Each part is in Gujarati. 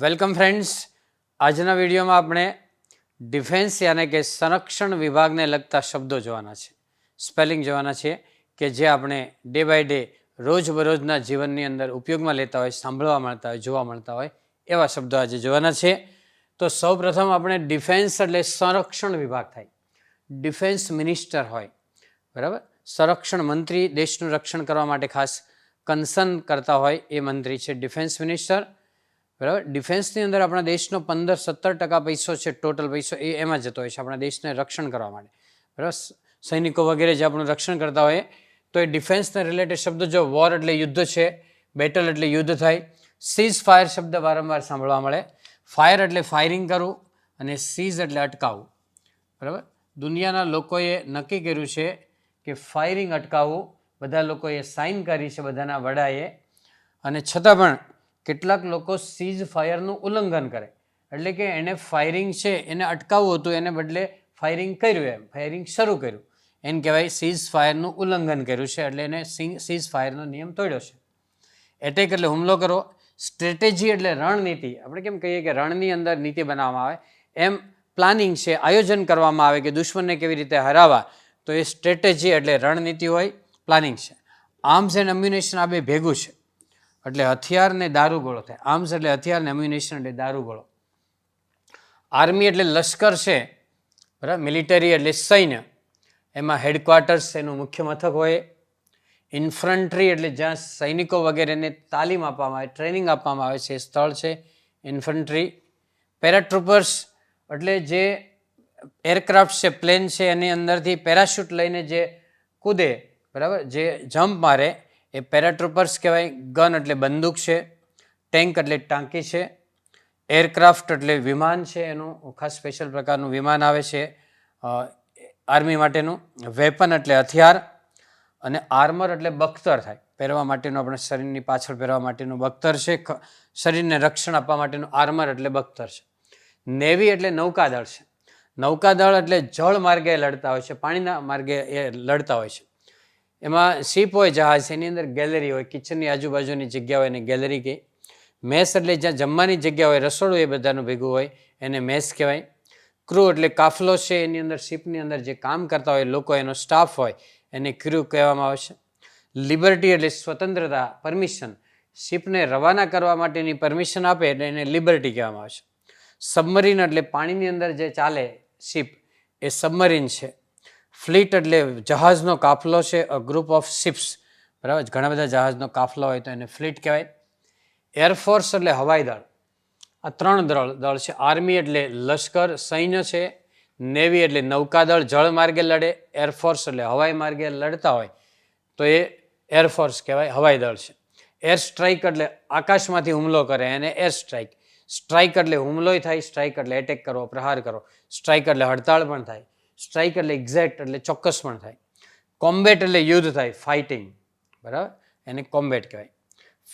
Welcome friends. આજના વિડીયોમાં આપણે ડિફેન્સ યાને કે સંરક્ષણ વિભાગને લગતા શબ્દો જોવાના છે, સ્પેલિંગ જોવાના છે કે જે આપણે ડે બાય ડે રોજબરોજના જીવનની અંદર ઉપયોગમાં લેતા હોય, સાંભળવા મળતા હોય, જોવા મળતા હોય એવા શબ્દો આજે જોવાના છે. તો સૌપ્રથમ આપણે ડિફેન્સ એટલે સંરક્ષણ વિભાગ થાય. ડિફેન્સ મિનિસ્ટર હોય, બરાબર. સંરક્ષણ મંત્રી દેશનું રક્ષણ કરવા માટે ખાસ કન્સર્ન કરતા હોય એ મંત્રી છે ડિફેન્સ મિનિસ્ટર, બરાબર. ડિફેન્સની અંદર આપણા દેશનો 15-17% પૈસો છે, ટોટલ પૈસો એ એમાં જતો હોય છે આપણા દેશને રક્ષણ કરવા માટે, બરાબર. સૈનિકો વગેરે જે આપણું રક્ષણ કરતા હોય તો એ ડિફેન્સને રિલેટેડ શબ્દો જો વોર એટલે યુદ્ધ છે, બેટલ એટલે યુદ્ધ થાય, સીઝ ફાયર શબ્દ વારંવાર સાંભળવા મળે. ફાયર એટલે ફાયરિંગ કરવું અને સીઝ એટલે અટકાવવું, બરાબર. દુનિયાના લોકોએ નક્કી કર્યું છે કે ફાયરિંગ અટકાવવું, બધા લોકોએ સાઇન કરી છે બધાના વડાએ, અને છતાં પણ કેટલાક લોકો સીઝ ફાયરનું ઉલ્લંઘન કરે, એટલે કે એને ફાયરિંગ છે એને અટકાવવું હતું, એને બદલે ફાયરિંગ કર્યું, એમ ફાયરિંગ શરૂ કર્યું, એને કહેવાય સીઝ ફાયરનું ઉલ્લંઘન કર્યું છે, એટલે એને સીઝ ફાયરનો નિયમ તોડ્યો છે. એટેક એટલે હુમલો કરો, સ્ટ્રેટેજી એટલે રણનીતિ, આપણે કેમ કહીએ કે રણની અંદર નીતિ બનાવવામાં આવે, એમ પ્લાનિંગ છે, આયોજન કરવામાં આવે કે દુશ્મનને કેવી રીતે હરાવવા, તો એ સ્ટ્રેટેજી એટલે રણનીતિ હોય, પ્લાનિંગ છે. આર્મ્સ એન્ડ એમ્યુનેશન આ બે ભેગું છે એટલે હથિયાર ને દારૂગોળો થાય. આર્મ્સ એટલે હથિયાર ને એમ્યુનેશન એટલે દારૂગોળો. આર્મી એટલે લશ્કર છે, બરાબર. મિલિટરી એટલે સૈન્ય, એમાં હેડક્વાર્ટર્સ એનું મુખ્ય મથક હોય. ઇન્ફન્ટ્રી એટલે જ્યાં સૈનિકો વગેરેને તાલીમ આપવામાં આવે, ટ્રેનિંગ આપવામાં આવે છે એ સ્થળ છે ઇન્ફન્ટ્રી. પેરાટ્રુપર્સ એટલે જે એરક્રાફ્ટ છે, પ્લેન છે, એની અંદરથી પેરાશૂટ લઈને જે કૂદે, બરાબર, જે જમ્પ મારે એ પેરાટ્રુપર્સ કહેવાય. ગન એટલે બંદૂક છે, ટેન્ક એટલે ટાંકી છે, એરક્રાફ્ટ એટલે વિમાન છે, એનું ખાસ સ્પેશિયલ પ્રકારનું વિમાન આવે છે આર્મી માટેનું. વેપન એટલે હથિયાર, અને આર્મર એટલે બખ્તર થાય, પહેરવા માટેનું, આપણે શરીરની પાછળ પહેરવા માટેનું બખ્તર છે, શરીરને રક્ષણ આપવા માટેનું આર્મર એટલે બખ્તર છે. નેવી એટલે નૌકાદળ છે. નૌકાદળ એટલે જળ માર્ગે લડતા હોય છે, પાણીના માર્ગે એ લડતા હોય છે. એમાં શિપ હોય, જહાજ, એની અંદર ગેલેરી હોય, કિચનની આજુબાજુની જગ્યા હોય એને ગેલેરી કહે. મેસ એટલે જ્યાં જમવાની જગ્યા હોય, રસોડું એ બધાનું ભેગું હોય એને મેસ કહેવાય. ક્રૂ એટલે કાફલો છે, એની અંદર શિપની અંદર જે કામ કરતા હોય લોકો, એનો સ્ટાફ હોય એને ક્રૂ કહેવામાં આવે છે. લિબર્ટી એટલે સ્વતંત્રતા, પરમિશન, શિપને રવાના કરવા માટેની પરમિશન આપે એટલે એને લિબર્ટી કહેવામાં આવે છે. સબમરીન એટલે પાણીની અંદર જે ચાલે શિપ એ સબમરીન છે. ફ્લીટ એટલે જહાજનો કાફલો છે, અ ગ્રુપ ઓફ શિપ્સ, બરાબર. ઘણા બધા જહાજનો કાફલો હોય તો એને ફ્લીટ કહેવાય. એરફોર્સ એટલે હવાઈ દળ. આ ત્રણ દળ છે. આર્મી એટલે લશ્કર, સૈન્ય છે. નેવી એટલે નૌકાદળ, જળ માર્ગે લડે. એરફોર્સ એટલે હવાઈ માર્ગે લડતા હોય તો એ એરફોર્સ કહેવાય, હવાઈ દળ છે. એર સ્ટ્રાઇક એટલે આકાશમાંથી હુમલો કરે એને એર સ્ટ્રાઇક. સ્ટ્રાઇક એટલે હુમલોય થાય, સ્ટ્રાઇક એટલે એટેક કરવો, પ્રહાર કરો. સ્ટ્રાઇક એટલે હડતાળ પણ થાય. સ્ટ્રાઇક એટલે એક્ઝેક્ટ એટલે ચોક્કસ પણ થાય. કોમ્બેટ એટલે યુદ્ધ થાય, ફાઇટિંગ, બરાબર, એને કોમ્બેટ કહેવાય.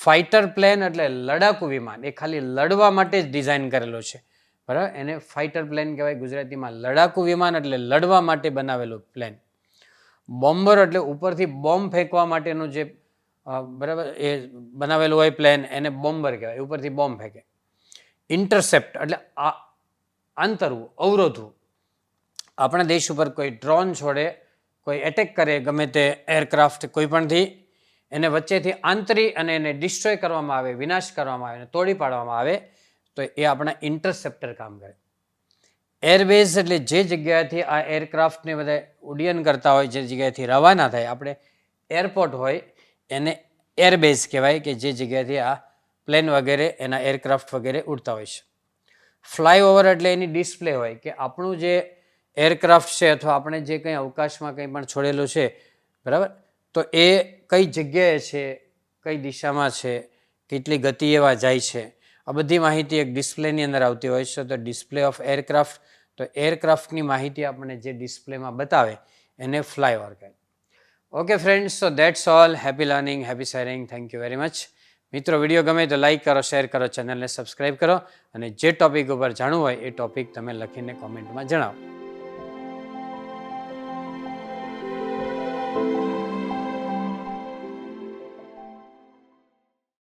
ફાઇટર પ્લેન એટલે લડાકુ વિમાન, એ ખાલી લડવા માટે જ ડિઝાઇન કરેલો છે, બરાબર, એને ફાઇટર પ્લેન કહેવાય. ગુજરાતીમાં લડાકુ વિમાન એટલે લડવા માટે બનાવેલું પ્લેન. બોમ્બર એટલે ઉપરથી બોમ્બ ફેંકવા માટેનું જે, બરાબર, એ બનાવેલું હોય પ્લેન, એને બોમ્બર કહેવાય, ઉપરથી બોમ્બ ફેંકે. ઇન્ટરસેપ્ટ એટલે આંતરવું, અવરોધવું. આપણા દેશ ઉપર કોઈ ડ્રોન છોડે, કોઈ એટેક કરે, ગમે તે એરક્રાફ્ટ કોઈ પણથી, એને વચ્ચેથી આંતરી અને એને ડિસ્ટ્રોય કરવામાં આવે, વિનાશ કરવામાં આવે, તોડી પાડવામાં આવે તો એ આપણા ઇન્ટરસેપ્ટર કામ કરે. એરબેઝ એટલે જે જગ્યાએથી આ એરક્રાફ્ટને બધા ઉડ્ડયન કરતા હોય, જે જગ્યાએથી રવાના થાય, આપણે એરપોર્ટ હોય એને એરબેઝ કહેવાય, કે જે જગ્યાએથી આ પ્લેન વગેરે એના એરક્રાફ્ટ વગેરે ઉડતા હોય છે. ફ્લાયઓવર એટલે એની ડિસ્પ્લે હોય કે આપણું જે એરક્રાફ્ટ છે અથવા આપણે જે કંઈ અવકાશમાં કંઈ પણ છોડેલું છે, બરાબર, તો એ કઈ જગ્યાએ છે, કઈ દિશામાં છે, કેટલી ગતિ એવા જાય છે, આ બધી માહિતી એક ડિસ્પ્લેની અંદર આવતી હોય છે. તો ડિસ્પ્લે ઓફ એરક્રાફ્ટ, તો એરક્રાફ્ટની માહિતી આપણને જે ડિસ્પ્લેમાં બતાવે એને ફ્લાયઓવર કહે. Okay friends, so that's all. Happy learning, happy sharing. Thank you very much. મિત્રો, વિડીયો ગમે તો લાઇક કરો, શેર કરો, ચેનલને સબસ્ક્રાઈબ કરો, અને જે ટોપિક ઉપર જાણવું હોય એ ટોપિક તમે લખીને કોમેન્ટમાં જણાવો.